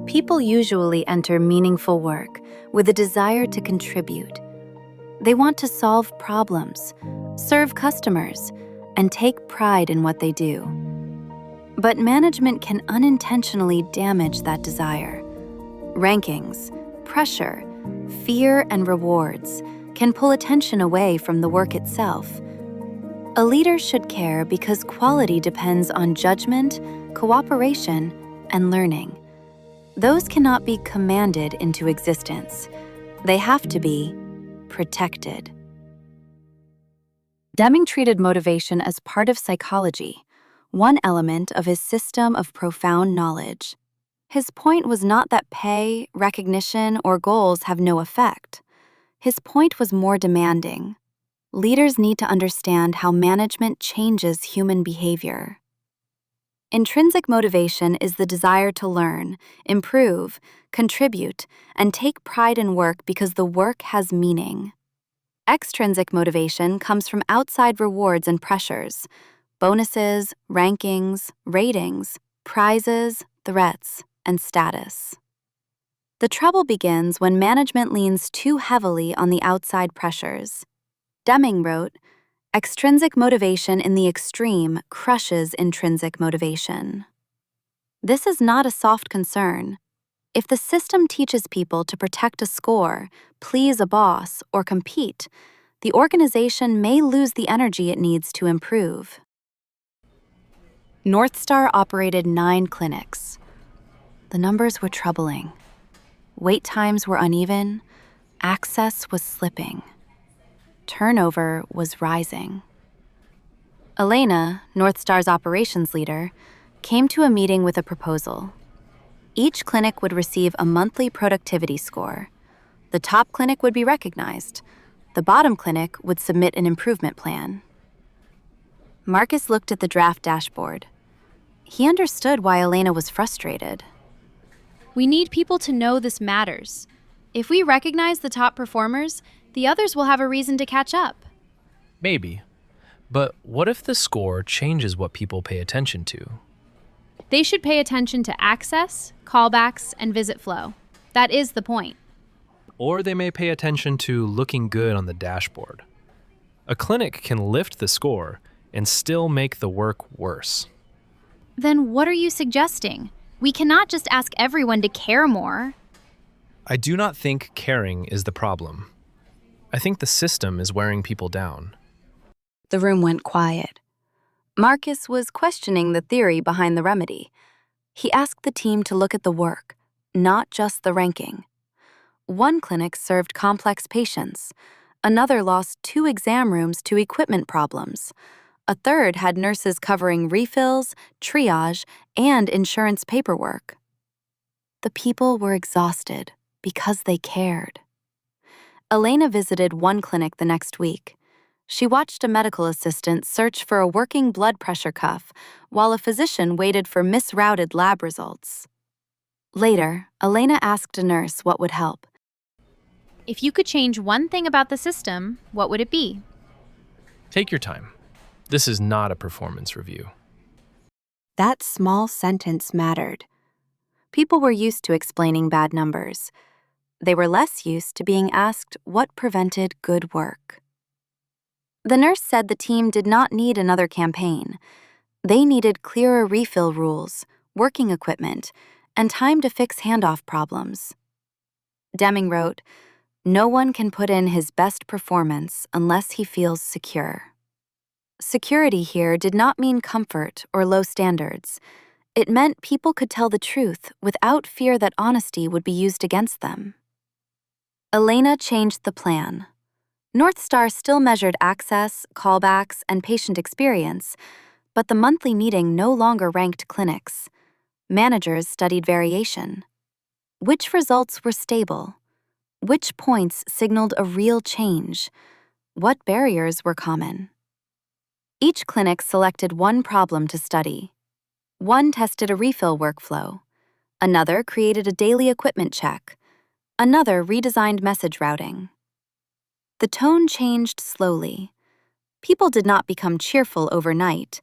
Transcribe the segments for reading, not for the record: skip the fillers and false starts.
People usually enter meaningful work with a desire to contribute. They want to solve problems, serve customers, and take pride in what they do. But management can unintentionally damage that desire. Rankings, pressure, fear, and rewards can pull attention away from the work itself. A leader should care because quality depends on judgment, cooperation, and learning. Those cannot be commanded into existence. They have to be protected. Deming treated motivation as part of psychology, one element of his system of profound knowledge. His point was not that pay, recognition, or goals have no effect. His point was more demanding. Leaders need to understand how management changes human behavior. Intrinsic motivation is the desire to learn, improve, contribute, and take pride in work because the work has meaning. Extrinsic motivation comes from outside rewards and pressures, bonuses, rankings, ratings, prizes, threats, and status. The trouble begins when management leans too heavily on the outside pressures. Deming wrote, "Extrinsic motivation in the extreme crushes intrinsic motivation." This is not a soft concern. If the system teaches people to protect a score, please a boss, or compete, the organization may lose the energy it needs to improve. North Star operated 9 clinics. The numbers were troubling. Wait times were uneven, access was slipping. Turnover was rising. Elena, North Star's operations leader, came to a meeting with a proposal. Each clinic would receive a monthly productivity score. The top clinic would be recognized. The bottom clinic would submit an improvement plan. Marcus looked at the draft dashboard. He understood why Elena was frustrated. We need people to know this matters. If we recognize the top performers, the others will have a reason to catch up. Maybe. But what if the score changes what people pay attention to? They should pay attention to access, callbacks, and visit flow. That is the point. Or they may pay attention to looking good on the dashboard. A clinic can lift the score and still make the work worse. Then what are you suggesting? We cannot just ask everyone to care more. I do not think caring is the problem. I think the system is wearing people down. The room went quiet. Marcus was questioning the theory behind the remedy. He asked the team to look at the work, not just the ranking. One clinic served complex patients. Another lost 2 exam rooms to equipment problems. A third had nurses covering refills, triage, and insurance paperwork. The people were exhausted because they cared. Elena visited one clinic the next week. She watched a medical assistant search for a working blood pressure cuff while a physician waited for misrouted lab results. Later, Elena asked a nurse what would help. If you could change one thing about the system, what would it be? Take your time. This is not a performance review. That small sentence mattered. People were used to explaining bad numbers. They were less used to being asked what prevented good work. The nurse said the team did not need another campaign. They needed clearer refill rules, working equipment, and time to fix handoff problems. Deming wrote, "No one can put in his best performance unless he feels secure." Security here did not mean comfort or low standards. It meant people could tell the truth without fear that honesty would be used against them. Elena changed the plan. North Star still measured access, callbacks, and patient experience, but the monthly meeting no longer ranked clinics. Managers studied variation. Which results were stable? Which points signaled a real change? What barriers were common? Each clinic selected one problem to study. One tested a refill workflow. Another created a daily equipment check. Another redesigned message routing. The tone changed slowly. People did not become cheerful overnight,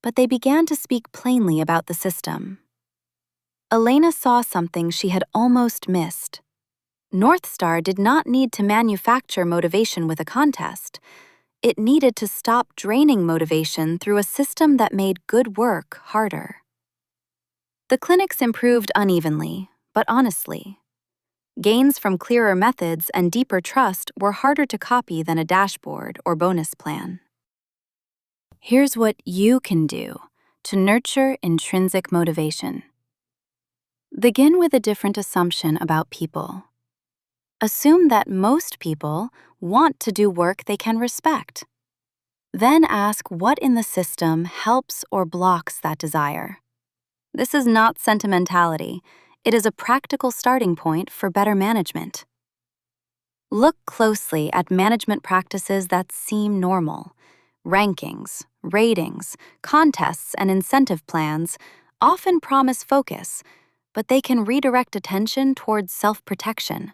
but they began to speak plainly about the system. Elena saw something she had almost missed. North Star did not need to manufacture motivation with a contest. It needed to stop draining motivation through a system that made good work harder. The clinics improved unevenly, but honestly. Gains from clearer methods and deeper trust were harder to copy than a dashboard or bonus plan. Here's what you can do to nurture intrinsic motivation. Begin with a different assumption about people. Assume that most people want to do work they can respect. Then ask what in the system helps or blocks that desire. This is not sentimentality. It is a practical starting point for better management. Look closely at management practices that seem normal. Rankings, ratings, contests, and incentive plans often promise focus, but they can redirect attention towards self-protection.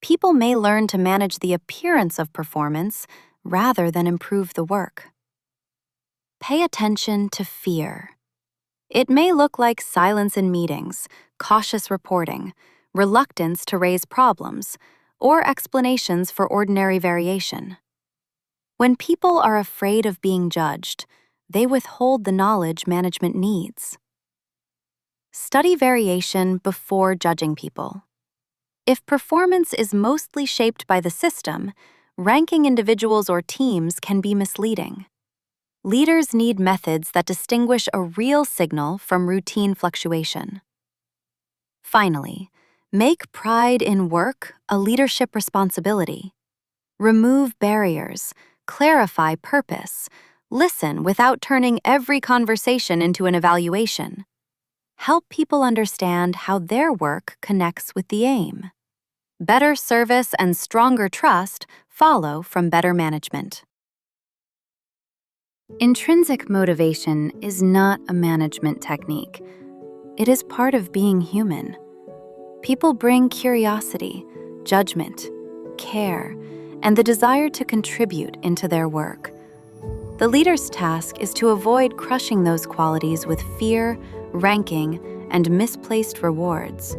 People may learn to manage the appearance of performance rather than improve the work. Pay attention to fear. It may look like silence in meetings, cautious reporting, reluctance to raise problems, or explanations for ordinary variation. When people are afraid of being judged, they withhold the knowledge management needs. Study variation before judging people. If performance is mostly shaped by the system, ranking individuals or teams can be misleading. Leaders need methods that distinguish a real signal from routine fluctuation. Finally, make pride in work a leadership responsibility. Remove barriers, clarify purpose, listen without turning every conversation into an evaluation. Help people understand how their work connects with the aim. Better service and stronger trust follow from better management. Intrinsic motivation is not a management technique. It is part of being human. People bring curiosity, judgment, care, and the desire to contribute into their work. The leader's task is to avoid crushing those qualities with fear, ranking, and misplaced rewards.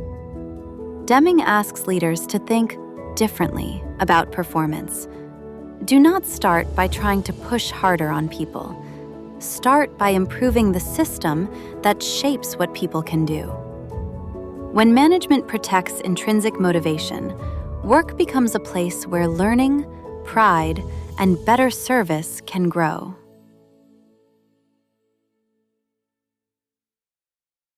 Deming asks leaders to think differently about performance. Do not start by trying to push harder on people. Start by improving the system that shapes what people can do. When management protects intrinsic motivation, work becomes a place where learning, pride, and better service can grow.